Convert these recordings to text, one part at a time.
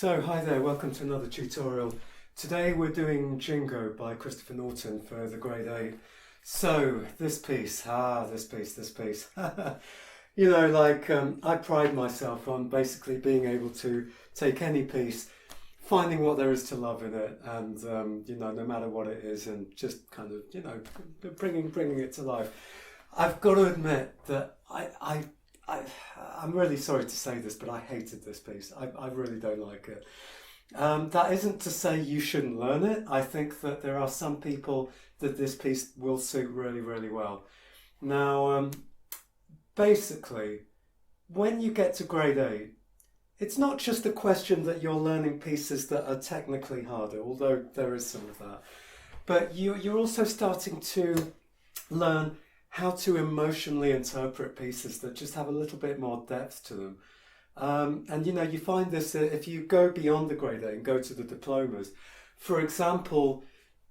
So, hi there, welcome to another tutorial. Today we're doing Jingo by Norton for the grade 8. So, this piece. You know, I pride myself on basically being able to take any piece, finding what there is to love in it, and, you know, no matter what it is, and just kind of, you know, bringing it to life. I've got to admit that I'm really sorry to say this, but I hated this piece. I really don't like it. That isn't to say you shouldn't learn it. I think that there are some people that this piece will suit really, really well. Now, basically, when you get to grade 8, it's not just a question that you're learning pieces that are technically harder, although there is some of that. But you're also starting to learn how to emotionally interpret pieces that just have a little bit more depth to them. And you know, you find this if you go beyond the grade 8 and go to the diplomas. For example,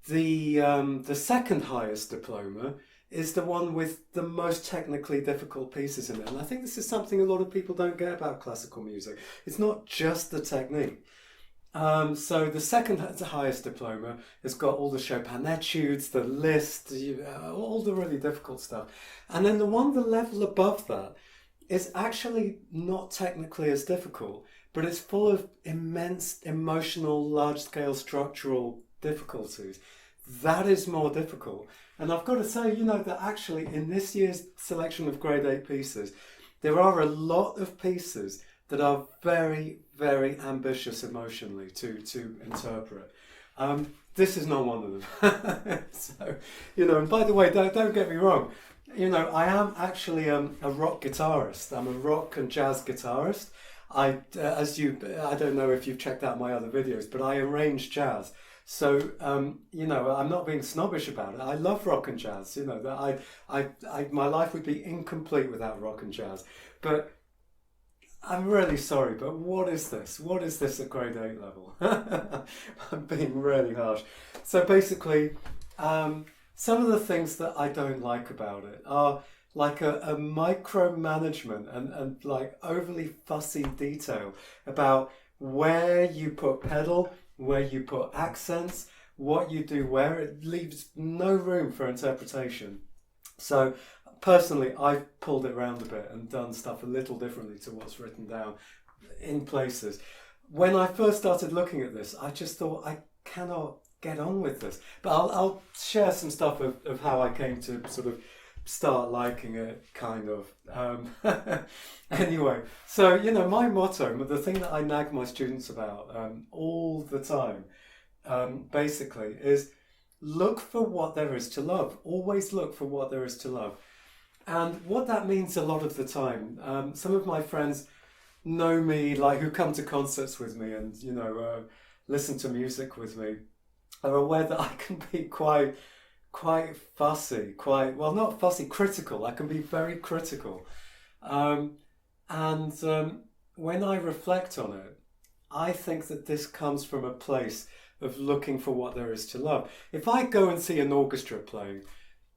the second highest diploma is the one with the most technically difficult pieces in it. And I think this is something a lot of people don't get about classical music. It's not just the technique. So the second highest diploma has got all the Chopin etudes, the list, all the really difficult stuff. And then the level above that is actually not technically as difficult, but it's full of immense emotional, large-scale structural difficulties. That is more difficult. And I've got to say, you know, that actually in this year's selection of grade 8 pieces, there are a lot of pieces that are very, very ambitious emotionally to interpret. This is not one of them. So, you know, and by the way, don't get me wrong. You know, I am actually a rock guitarist. I'm a rock and jazz guitarist. I don't know if you've checked out my other videos, but I arrange jazz. So, you know, I'm not being snobbish about it. I love rock and jazz. You know, that my life would be incomplete without rock and jazz. But I'm really sorry, but what is this? What is this at grade 8 level? I'm being really harsh. So basically, some of the things that I don't like about it are like a micromanagement and like overly fussy detail about where you put pedal, where you put accents, what you do where. It leaves no room for interpretation. So personally, I've pulled it around a bit and done stuff a little differently to what's written down in places. When I first started looking at this, I just thought, I cannot get on with this. But I'll share some stuff of how I came to sort of start liking it, kind of. Anyway, so, you know, my motto, the thing that I nag my students about all the time, basically, is look for what there is to love. Always look for what there is to love. And what that means a lot of the time, some of my friends know me, like who come to concerts with me and, you know, listen to music with me, are aware that I can be quite fussy, not fussy, critical. I can be very critical. And when I reflect on it, I think that this comes from a place of looking for what there is to love. If I go and see an orchestra playing,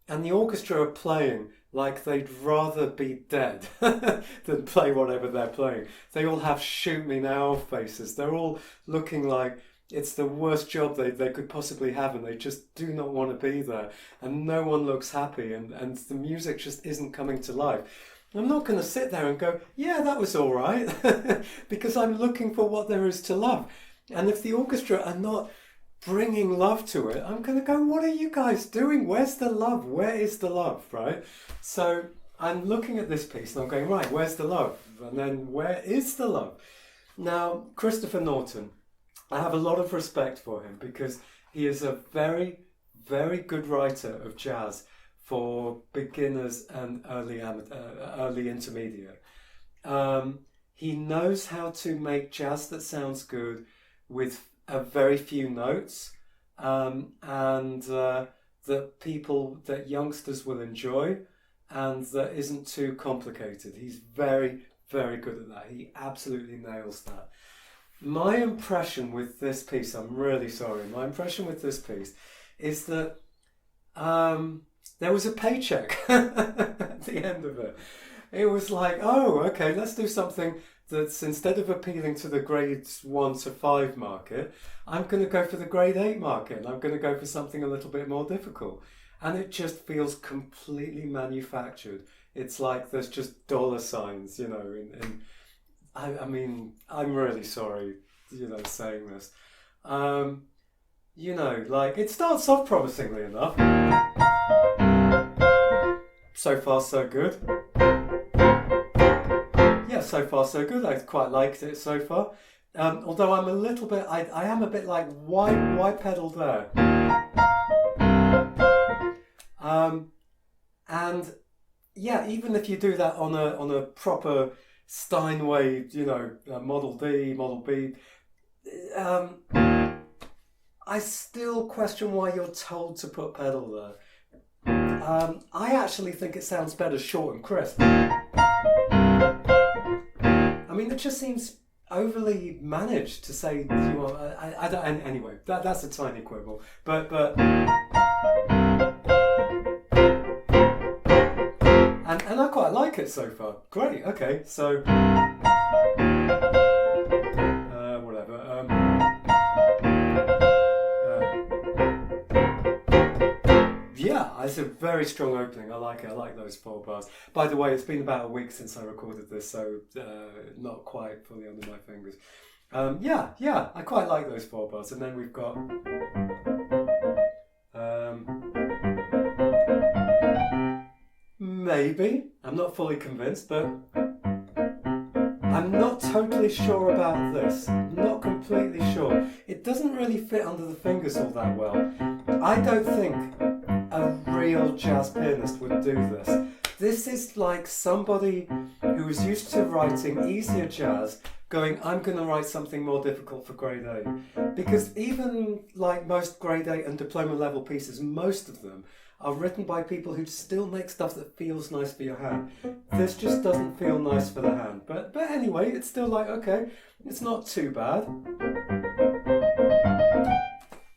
and the orchestra are playing like they'd rather be dead than play whatever they're playing. They all have shoot me now faces. They're all looking like it's the worst job they could possibly have, and they just do not want to be there. And no one looks happy, and the music just isn't coming to life. I'm not going to sit there and go, yeah, that was all right, because I'm looking for what there is to love. And if the orchestra are not bringing love to it, I'm going to go, what are you guys doing? Where's the love? Where is the love, right? So I'm looking at this piece and I'm going, right, where's the love? And then where is the love? Now, Norton, I have a lot of respect for him because he is a very, very good writer of jazz for beginners and early intermediate. He knows how to make jazz that sounds good with a very few notes, and that youngsters will enjoy, and that isn't too complicated. He's very, very good at that. He absolutely nails that. My impression with this piece, I'm really sorry, my impression with this piece is that there was a paycheck at the end of it. It was like, oh, okay, let's do something that's instead of appealing to the grades 1 to 5 market, I'm going to go for the grade 8 market, and I'm going to go for something a little bit more difficult. And it just feels completely manufactured. It's like there's just dollar signs, you know, and I mean, I'm really sorry, you know, saying this. You know, like, it starts off promisingly enough. So far, so good. Yeah, so far, so good. I quite liked it so far. Although I'm a little bit, I am a bit like, why pedal there? And yeah, even if you do that on a proper Steinway, you know, Model D, Model B, I still question why you're told to put pedal there. I actually think it sounds better short and crisp. I mean, it just seems overly managed to say, you know, I don't, anyway, that's a tiny quibble, but and I quite like it so far. Great, okay, so whatever. Yeah, it's a very strong opening. I like it. I like those 4 bars. By the way, it's been about a week since I recorded this, so not quite fully under my fingers. Yeah, I quite like those 4 bars. And then we've got maybe. I'm not fully convinced, but I'm not totally sure about this. Not completely sure. It doesn't really fit under the fingers all that well. I don't think a real jazz pianist would do this. This is like somebody who is used to writing easier jazz going, I'm going to write something more difficult for grade 8. Because even like most grade 8 and diploma level pieces, most of them are written by people who still make stuff that feels nice for your hand. This just doesn't feel nice for the hand. But anyway, it's still like, okay, it's not too bad.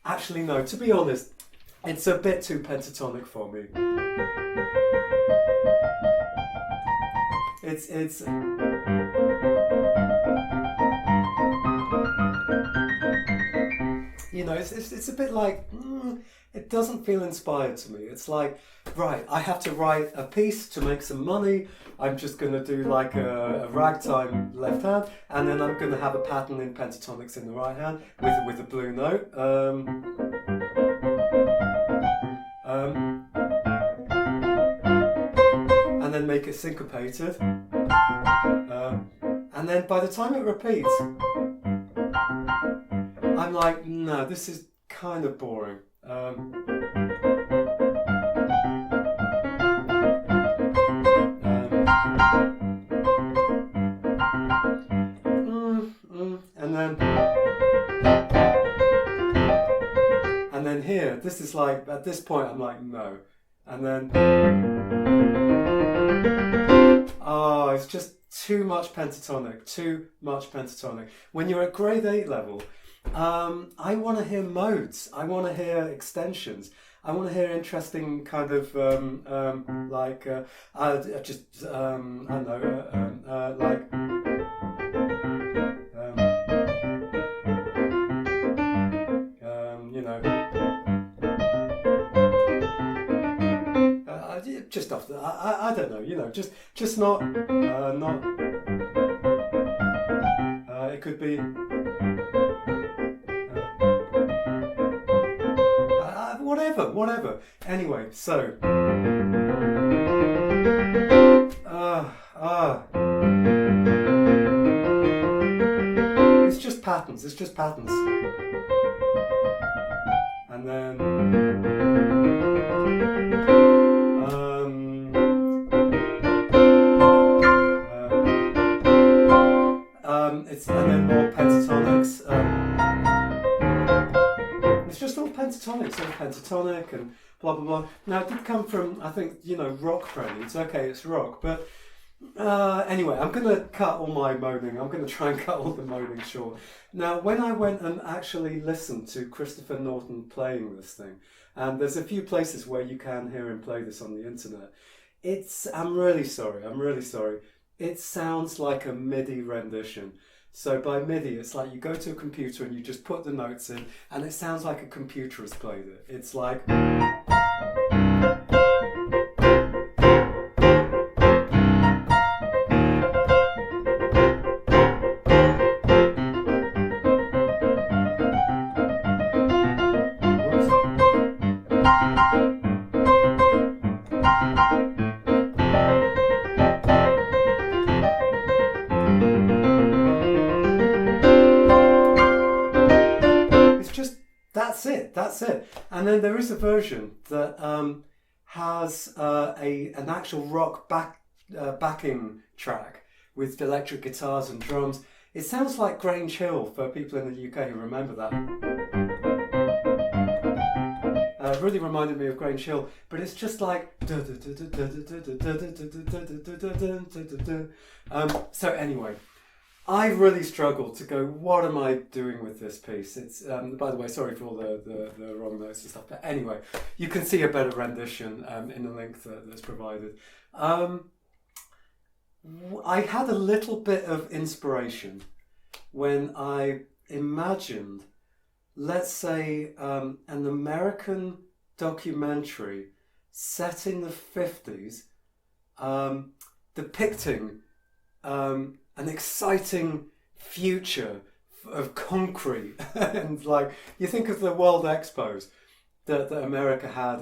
Actually, no, to be honest, it's a bit too pentatonic for me. It's you know, it's a bit like, it doesn't feel inspired to me. It's like, right, I have to write a piece to make some money. I'm just going to do like a ragtime left hand, and then I'm going to have a pattern in pentatonics in the right hand with a blue note. And then make it syncopated. And then by the time it repeats, I'm like, no, this is kind of boring. And then here, this is like, at this point, I'm like, no. And then, oh, it's just too much pentatonic. When you're at grade 8 level, I want to hear modes. I want to hear extensions. I want to hear interesting kind of like I don't know, like you know, just off the I don't know, you know, just not it could be. Whatever. Anyway, so it's just patterns. And then and then more pentatonics. It's just all pentatonics, all pentatonic and blah blah blah. Now it did come from, I think, you know, rock preludes. Okay, it's rock, but anyway, I'm going to cut all my moaning. I'm going to try and cut all the moaning short. Now, when I went and actually listened to Christopher Norton playing this thing, and there's a few places where you can hear him play this on the internet, I'm really sorry. it sounds like a MIDI rendition. So by MIDI, it's like you go to a computer and you just put the notes in, and it sounds like a computer has played it. It's like... That's it. And then there is a version that has an actual rock backing track with electric guitars and drums. It sounds like Grange Hill for people in the UK who remember that. It really reminded me of Grange Hill, but it's just like... So anyway, I really struggled to go, what am I doing with this piece? It's by the way, sorry for all the wrong notes and stuff, but anyway, you can see a better rendition in the link that's provided. I had a little bit of inspiration when I imagined, let's say, an American documentary set in the 50s, depicting an exciting future of concrete. And like, you think of the World Expos that America had,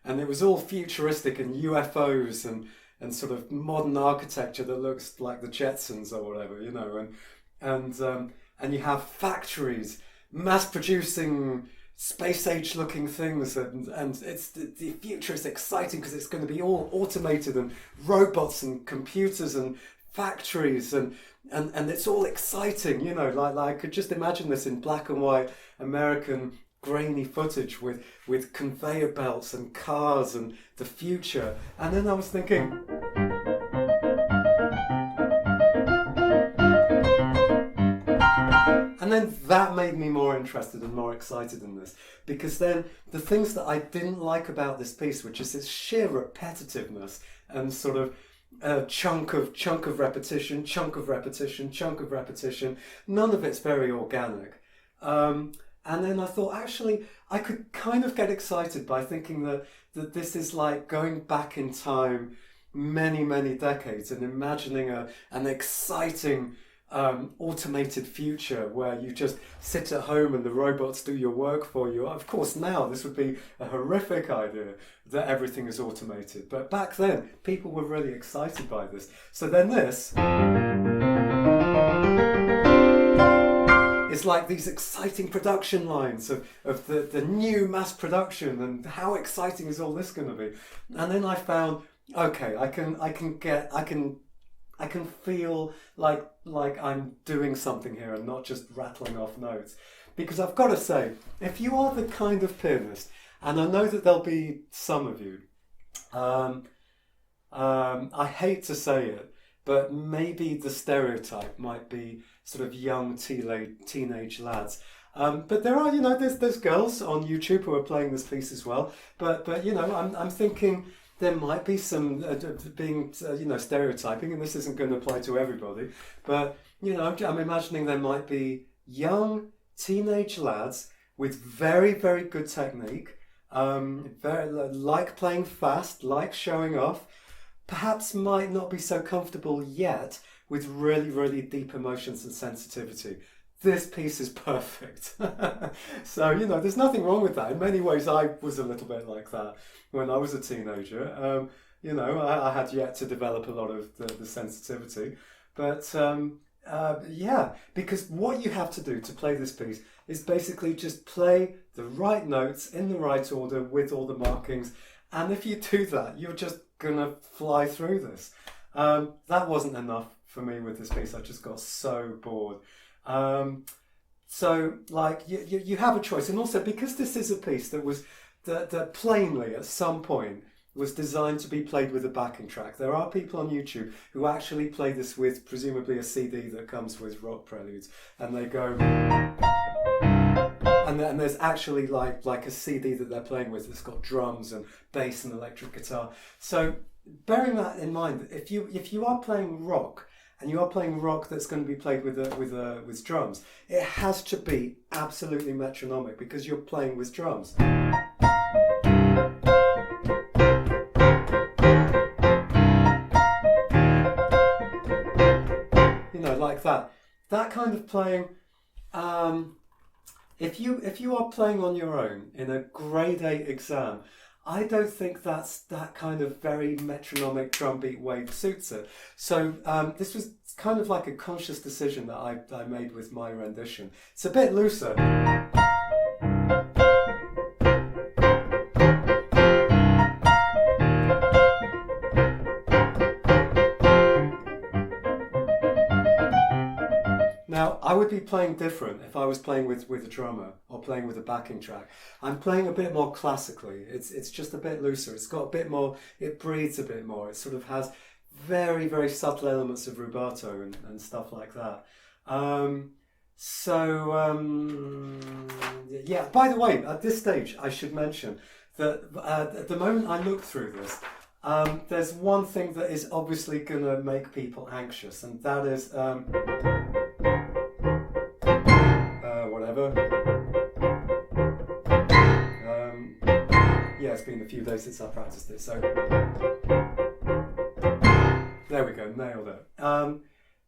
and it was all futuristic and UFOs and sort of modern architecture that looks like the Jetsons or whatever, you know, and you have factories mass producing space age looking things, and it's the future is exciting because it's going to be all automated and robots and computers and factories and it's all exciting, you know, like I could just imagine this in black and white American grainy footage with conveyor belts and cars and the future. And then I was thinking, and then that made me more interested and more excited in this, because then the things that I didn't like about this piece, which is its sheer repetitiveness and sort of chunk of repetition, none of it's very organic. And then I thought, actually, I could kind of get excited by thinking that this is like going back in time many, many decades and imagining an exciting automated future where you just sit at home and the robots do your work for you. Of course, now this would be a horrific idea that everything is automated. But back then, people were really excited by this. So then this is like these exciting production lines of the new mass production, and how exciting is all this going to be? And then I found, okay, I can feel like I'm doing something here and not just rattling off notes. Because I've got to say, if you are the kind of pianist, and I know that there'll be some of you, I hate to say it, but maybe the stereotype might be sort of young teenage lads. But there are, you know, there's girls on YouTube who are playing this piece as well. But you know, I'm thinking there might be some being stereotyping, and this isn't going to apply to everybody. But you know, I'm imagining there might be young teenage lads with very, very good technique, very like playing fast, like showing off. Perhaps might not be so comfortable yet with really, really deep emotions and sensitivity. This piece is perfect. So, you know, there's nothing wrong with that. In many ways, I was a little bit like that when I was a teenager. You know, I had yet to develop a lot of the sensitivity. But, yeah, because what you have to do to play this piece is basically just play the right notes in the right order with all the markings. And if you do that, you're just going to fly through this. That wasn't enough for me with this piece. I just got so bored. So like you have a choice, and also because this is a piece that plainly at some point was designed to be played with a backing track. There are people on YouTube who actually play this with presumably a CD that comes with rock preludes, and they go, and there's actually like a CD that they're playing with that's got drums and bass and electric guitar. So bearing that in mind, if you are playing rock, and you are playing rock that's going to be played with drums, it has to be absolutely metronomic because you're playing with drums. You know, like that. That kind of playing. If you are playing on your own in a grade 8 exam, I don't think that kind of very metronomic drum beat way suits it. So this was kind of like a conscious decision that I made with my rendition. It's a bit looser. Now, I would be playing different if I was playing with a drummer or playing with a backing track. I'm playing a bit more classically. It's just a bit looser. It's got a bit more, it breathes a bit more. It sort of has very, very subtle elements of rubato and stuff like that. Yeah, by the way, at this stage, I should mention that at the moment I look through this, there's one thing that is obviously going to make people anxious, and that is... whatever. Yeah, it's been a few days since I practiced it, so there we go, nailed it.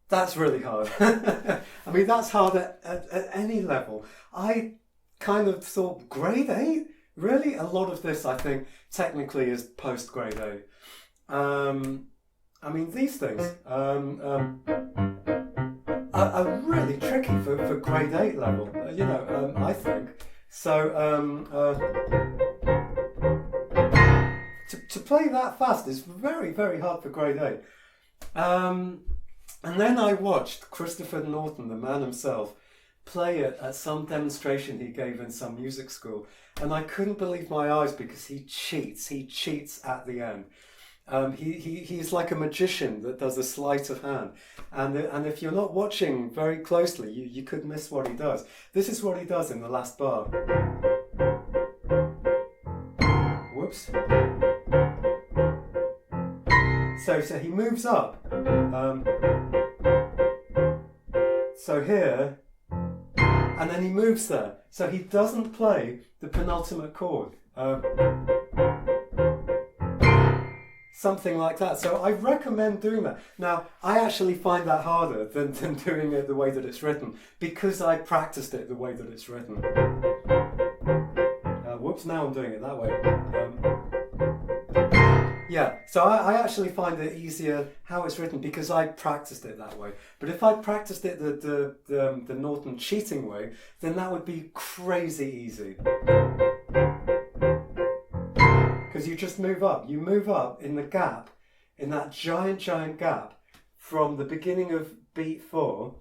That's really hard. I mean, that's hard at any level. I kind of thought, grade 8? Really? A lot of this, I think, technically is post-grade 8. I mean, these things are really tricky for grade 8 level, you know, I think. So, to play that fast is very, very hard for grade 8. And then I watched Christopher Norton, the man himself, play it at some demonstration he gave in some music school. And I couldn't believe my eyes because he cheats at the end. He's like a magician that does a sleight of hand, and if you're not watching very closely, you could miss what he does. This is what he does in the last bar. Whoops. So he moves up. So here, and then he moves there. So he doesn't play the penultimate chord. Something like that. So I recommend doing that. Now, I actually find that harder than doing it the way that it's written because I practiced it the way that it's written. Whoops, now I'm doing it that way. Yeah, so I actually find it easier how it's written because I practiced it that way. But if I practiced it the Norton cheating way, then that would be crazy easy. Because you just move up. You move up in the gap, in that giant gap from the beginning of beat 4.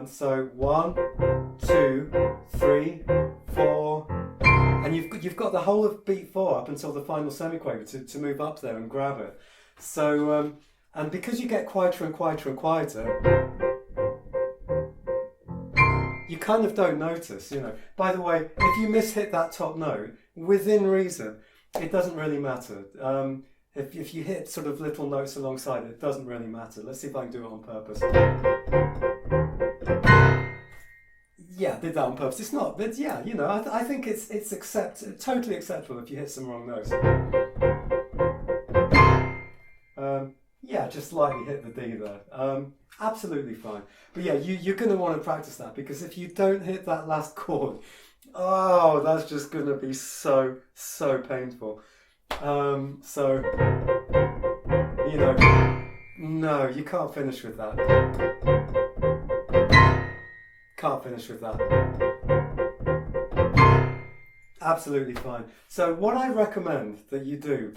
So 1, 2, 3, 4, and you've got the whole of beat 4 up until the final semiquaver to move up there and grab it. So and because you get quieter and quieter and quieter, you kind of don't notice, you know. By the way, if you mishit that top note within reason, it doesn't really matter. If you hit sort of little notes alongside it doesn't really matter. Let's see if I can do it on purpose. Yeah, I did that on purpose. It's not, but yeah, you know, I think it's totally acceptable if you hit some wrong notes. Yeah, just slightly hit the D there. Absolutely fine. But yeah, you're going to want to practice that because if you don't hit that last chord, oh, that's just going to be so painful. So, you know, no, you can't finish with that. Can't finish with that. Absolutely fine. So what I recommend that you do,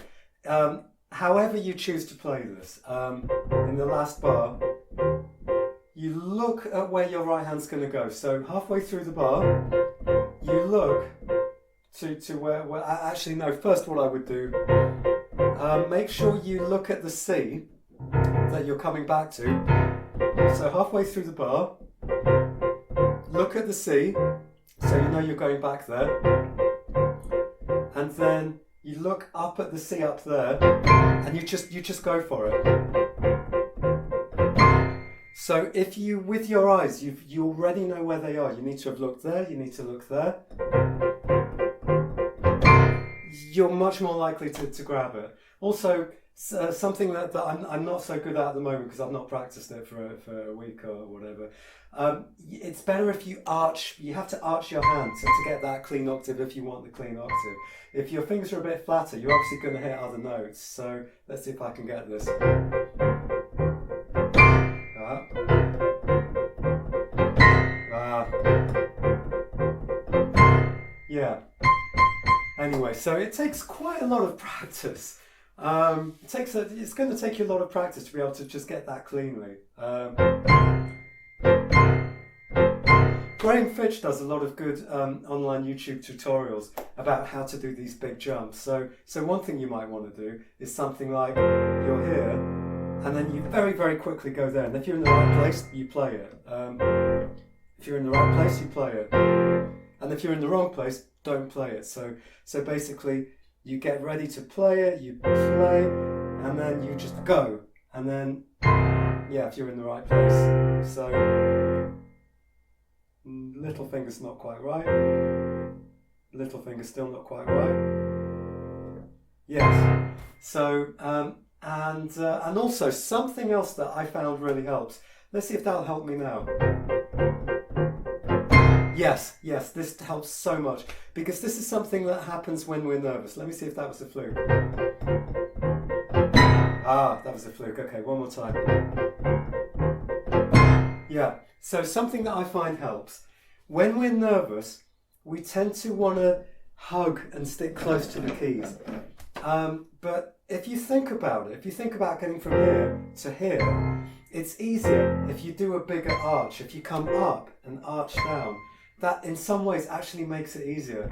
however you choose to play this, in the last bar, you look at where your right hand's going to go. So halfway through the bar, you look to where actually no, first what I would do, make sure you look at the C that you're coming back to. So halfway through the bar, look at the C, so you know you're going back there, and then you look up at the C up there, and you just go for it. So if you, with your eyes, you already know where they are. You need to have looked there, you need to look there. You're much more likely to grab it. Also, something that I'm not so good at the moment because I've not practiced it for a week or whatever. It's better if you arch. You have to arch your hand to get that clean octave if you want the clean octave. If your fingers are a bit flatter, you're obviously going to hit other notes. So let's see if I can get this. Yeah. Anyway, so it takes quite a lot of practice. It's going to take you a lot of practice to be able to just get that cleanly. Graham Fitch does a lot of good online YouTube tutorials about how to do these big jumps. So one thing you might want to do is something like you're here, and then you very, very quickly go there. And if you're in the right place, you play it. If you're in the right place, you play it. And if you're in the wrong place, don't play it. So basically, you get ready to play it, you play, and then you just go. And then, yeah, if you're in the right place. So, little finger's not quite right. Little finger's still not quite right. Yes. So, and also something else that I found really helps. Let's see if that'll help me now. Yes, this helps so much because this is something that happens when we're nervous. Let me see if that was a fluke. Ah, that was a fluke. Okay, one more time. Yeah, so something that I find helps. When we're nervous, we tend to want to hug and stick close to the keys. But if you think about it, if you think about getting from here to here, it's easier if you do a bigger arch. If you come up and arch down, that in some ways actually makes it easier.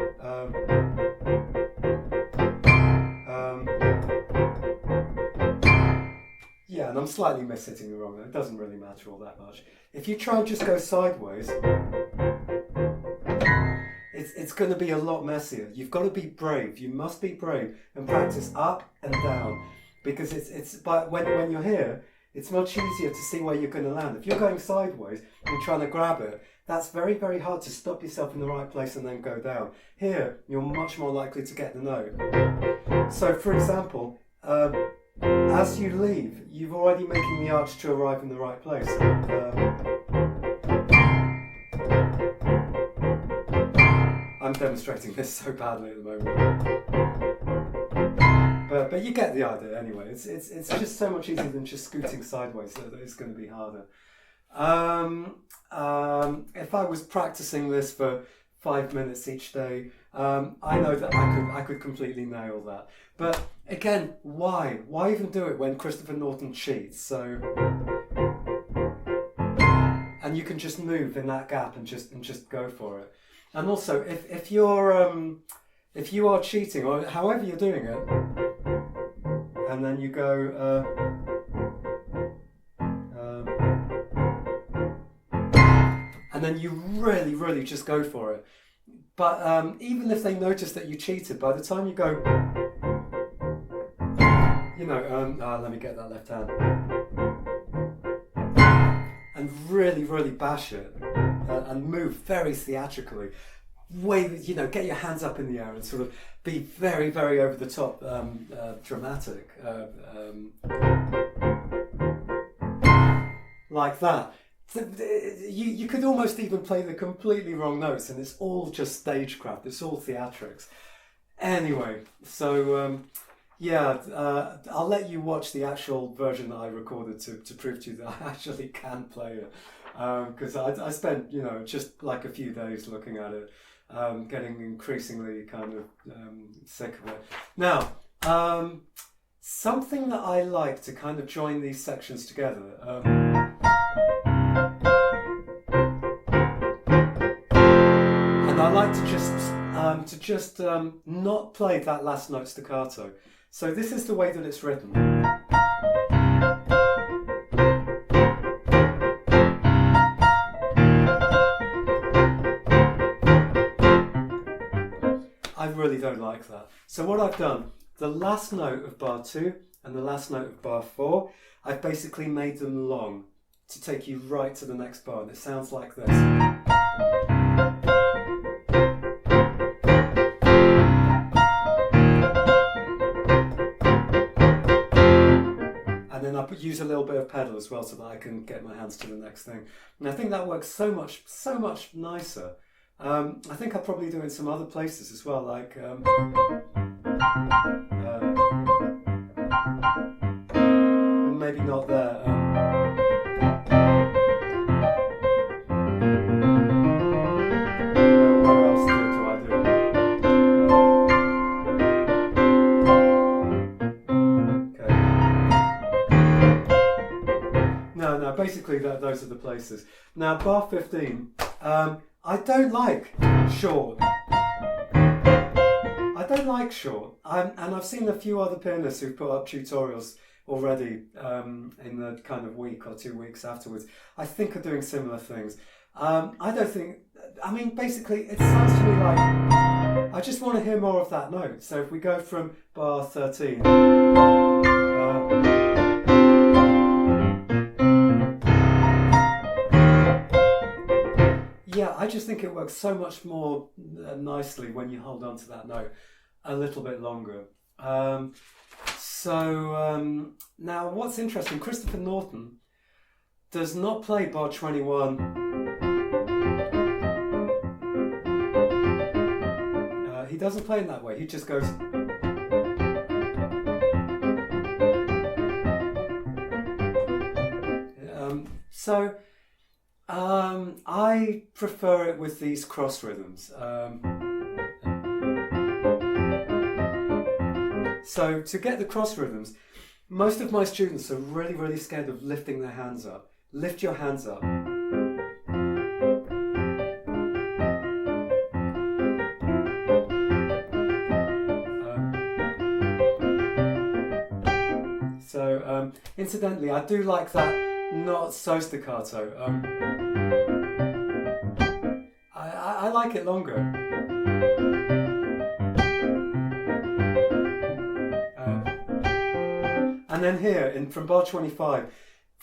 Yeah, and I'm slightly miss-hitting the wrong note. It doesn't really matter all that much. If you try and just go sideways, it's going to be a lot messier. You've got to be brave. You must be brave and practice up and down because but when you're here, it's much easier to see where you're going to land. If you're going sideways and trying to grab it, that's very, very hard to stop yourself in the right place and then go down. Here, you're much more likely to get the note. So, for example, as you leave, you're already making the arch to arrive in the right place. I'm demonstrating this so badly at the moment. But you get the idea anyway. It's just so much easier than just scooting sideways, so that it's going to be harder. If I was practicing this for 5 minutes each day, I know that I could completely nail that. But again, why even do it when Christopher Norton cheats? So, and you can just move in that gap and just go for it. And also, if you are cheating or however you're doing it, and then you go. And then you really, really just go for it. But even if they notice that you cheated, by the time you go, let me get that left hand, and really, really bash it, and move very theatrically, get your hands up in the air and sort of be very, very over the top, dramatic, like that. You could almost even play the completely wrong notes, and it's all just stagecraft. It's all theatrics. Anyway, so I'll let you watch the actual version that I recorded to prove to you that I actually can play it. Because I spent just like a few days looking at it, getting increasingly kind of sick of it. Now, something that I like to kind of join these sections together. I like to just not play that last note staccato. So this is the way that it's written. really don't like that. So what I've done, the last note of bar 2 and the last note of bar 4, I've basically made them long to take you right to the next bar, and it sounds like this. And then I use a little bit of pedal as well so that I can get my hands to the next thing. And I think that works so much nicer. I think I'll probably do it in some other places as well, like maybe not there. Where else do I do it? Okay. No, basically those are the places. Now, bar 15, I don't like short. I don't like short. And I've seen a few other pianists who've put up tutorials already in the kind of week or 2 weeks afterwards. I think are doing similar things. I don't think, I mean, basically it sounds to me like I just want to hear more of that note. So if we go from bar 13, yeah, I just think it works so much more nicely when you hold on to that note a little bit longer. Now what's interesting, Christopher Norton does not play bar 21. He doesn't play in that way, he just goes. I prefer it with these cross rhythms. So to get the cross rhythms, most of my students are really, really scared of lifting their hands up. Lift your hands up. Incidentally, I do like that not so staccato. I like it longer. And then here, from bar 25,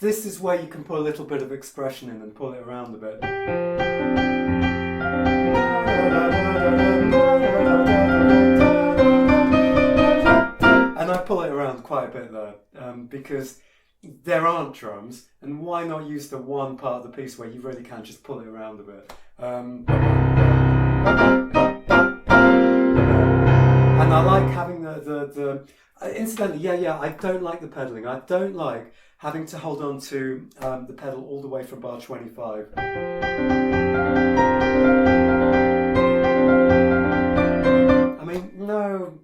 this is where you can put a little bit of expression in and pull it around a bit. And I pull it around quite a bit there, because there aren't drums, and why not use the one part of the piece where you really can just pull it around a bit. And I like having the incidentally, yeah, I don't like the pedaling. I don't like having to hold on to the pedal all the way from bar 25. I mean, no,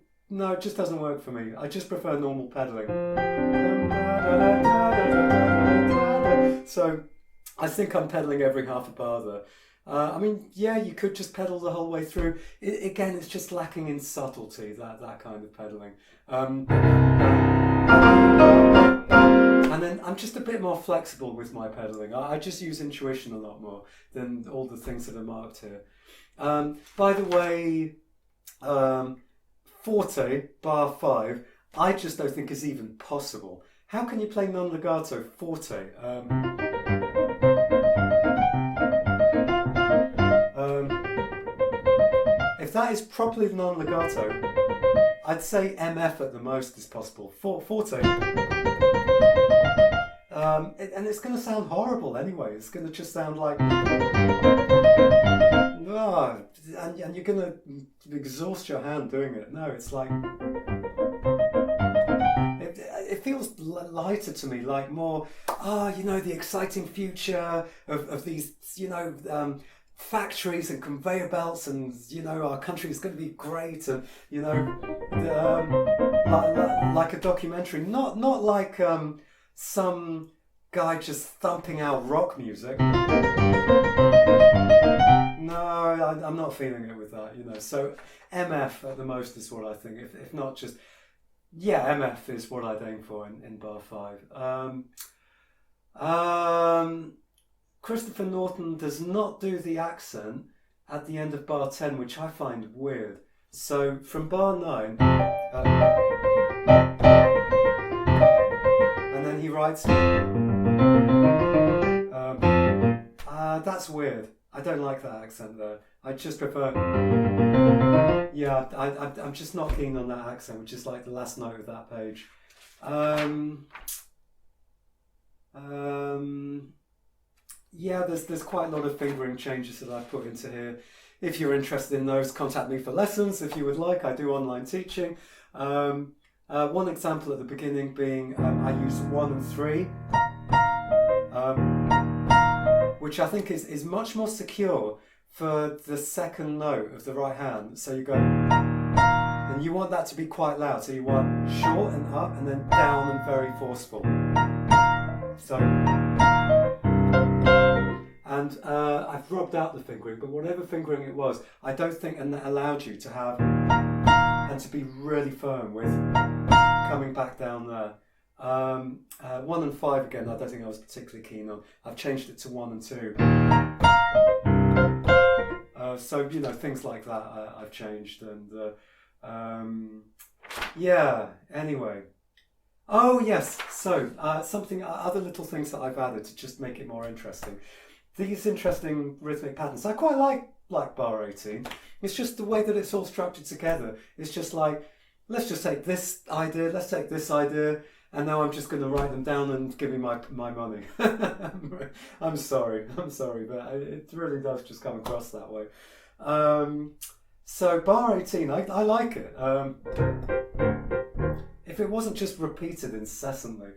it just doesn't work for me. I just prefer normal pedaling. So I think I'm pedaling every half a bar there. I mean, yeah, you could just pedal the whole way through. Again, it's just lacking in subtlety, that kind of pedaling. And then I'm just a bit more flexible with my pedaling. I just use intuition a lot more than all the things that are marked here. By the way, forte, bar 5, I just don't think is even possible. How can you play non-legato forte? If that is properly non-legato, I'd say MF at the most is possible. Forte. And it's going to sound horrible anyway. It's going to just sound like... and you're going to exhaust your hand doing it. No, it's like... It feels lighter to me, like more, the exciting future of these, factories and conveyor belts, and our country is going to be great, and like a documentary, not like some guy just thumping out rock music. No, I'm not feeling it with that, So MF at the most is what I think. If not just, yeah, MF is what I'd aim for in bar 5. Christopher Norton does not do the accent at the end of bar 10, which I find weird. So from bar 9, and then he writes, that's weird. I don't like that accent there. I just prefer, yeah, I'm just not keen on that accent, which is like the last note of that page. Yeah, there's quite a lot of fingering changes that I've put into here. If you're interested in those, contact me for lessons if you would like. I do online teaching. One example at the beginning being I use 1 and 3, which I think is much more secure for the second note of the right hand. So you go, and you want that to be quite loud. So you want short and up, and then down and very forceful. So, and I've rubbed out the fingering, but whatever fingering it was, I don't think and that allowed you to have, and to be really firm with coming back down there. 1 and 5 again, I don't think I was particularly keen on. I've changed it to 1 and 2. So, you know, things like that I've changed. And yeah, anyway. Oh, yes. So, other little things that I've added to just make it more interesting. These interesting rhythmic patterns. I quite like bar 18. It's just the way that it's all structured together. It's just like, let's just take this idea, let's take this idea, and now I'm just going to write them down and give me my money. I'm sorry, but it really does just come across that way. So bar 18, I like it. If it wasn't just repeated incessantly.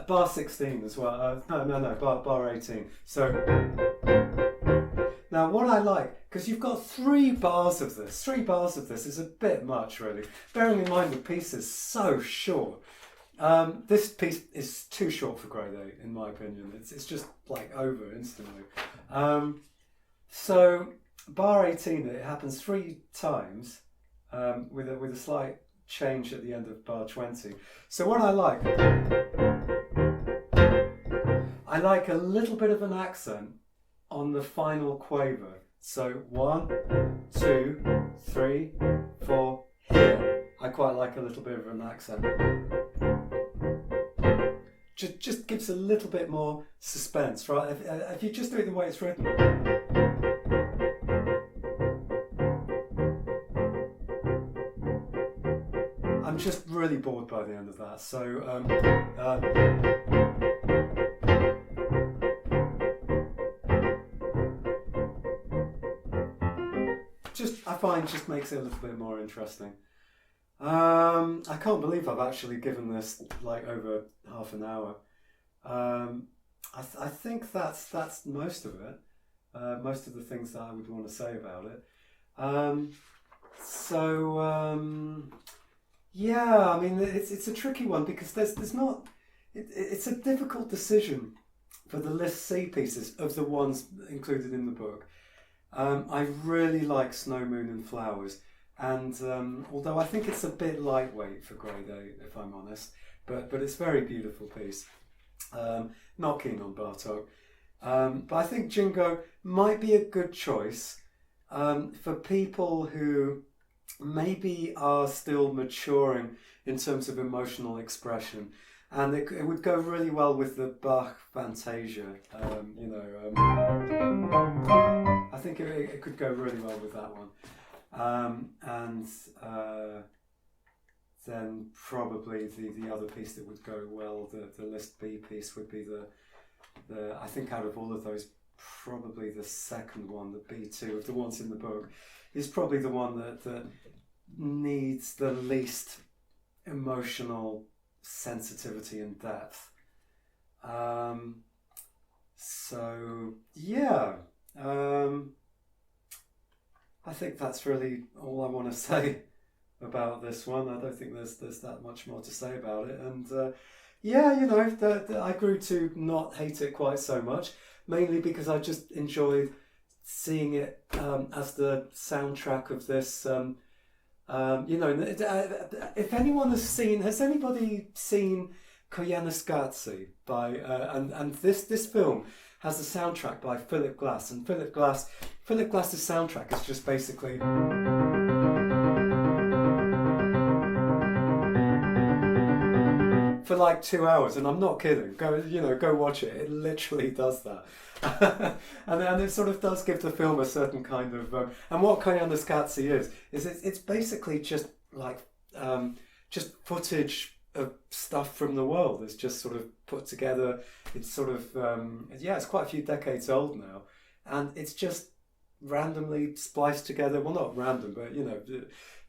Bar 16 as well. Bar 18. So now what I like, because you've got 3 bars of this. 3 bars of this is a bit much, really. Bearing in mind the piece is so short. This piece is too short for grade 8, in my opinion. It's just like over instantly. So bar 18, it happens 3 times with a slight change at the end of bar 20. So what I like a little bit of an accent on the final quaver. So 1, 2, 3, 4, here. I quite like a little bit of an accent. Just gives a little bit more suspense, right? If you just do it the way it's written. I'm just really bored by the end of that. So I find just makes it a little bit more interesting. I can't believe I've actually given this like over half an hour. I think that's most of it. Most of the things that I would want to say about it. Yeah, I mean it's a tricky one because there's not. It's a difficult decision for the list C pieces of the ones included in the book. I really like Snow, Moon and Flowers. And although I think it's a bit lightweight for grade 8, if I'm honest, but it's a very beautiful piece. Not keen on Bartok. But I think Jingo might be a good choice for people who maybe are still maturing in terms of emotional expression. And it would go really well with the Bach Fantasia. I think it could go really well with that one. Then probably the other piece that would go well, the list B piece would be the I think out of all of those, probably the second one, the B2 of the ones in the book, is probably the one that needs the least emotional sensitivity and depth. So yeah. I think that's really all I want to say about this one. I don't think there's that much more to say about it. And yeah, I grew to not hate it quite so much, mainly because I just enjoyed seeing it as the soundtrack of this. If anyone has anybody seen Koyaanisqatsi by and this film has a soundtrack by Philip Glass, and Philip Glass's soundtrack is just basically for like 2 hours, and I'm not kidding. Go watch it. It literally does that. and it sort of does give the film a certain kind of and what Koyaanisqatsi is it's basically just like just footage of stuff from the world. It's just sort of put together. It's sort of it's quite a few decades old now, and it's just randomly spliced together. Well, not random, but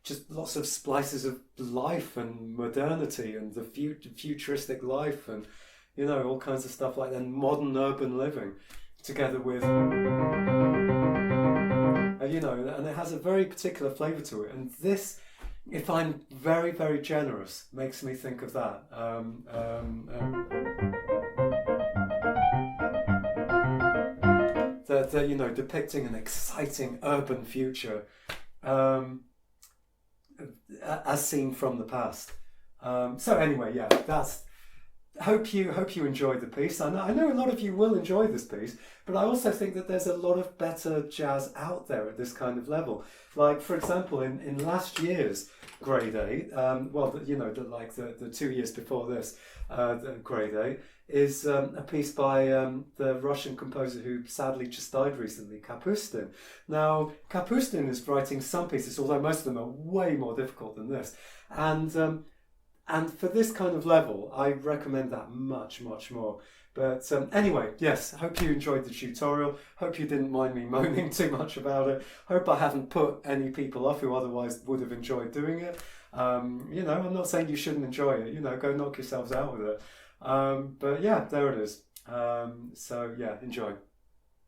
just lots of splices of life and modernity and the futuristic life and all kinds of stuff like that, and modern urban living together with and it has a very particular flavour to it. And this, if I'm very, very generous, makes me think of that. Depicting an exciting urban future as seen from the past. So anyway, that's. Hope you enjoyed the piece. I know a lot of you will enjoy this piece, but I also think that there's a lot of better jazz out there at this kind of level. Like, for example, in last year's Grade A, the 2 years before this, the Grade A is a piece by the Russian composer who sadly just died recently, Kapustin. Now, Kapustin is writing some pieces, although most of them are way more difficult than this, and for this kind of level, I recommend that much, much more. But anyway, yes, hope you enjoyed the tutorial. Hope you didn't mind me moaning too much about it. Hope I haven't put any people off who otherwise would have enjoyed doing it. I'm not saying you shouldn't enjoy it. Go knock yourselves out with it. But yeah, there it is. So yeah, enjoy.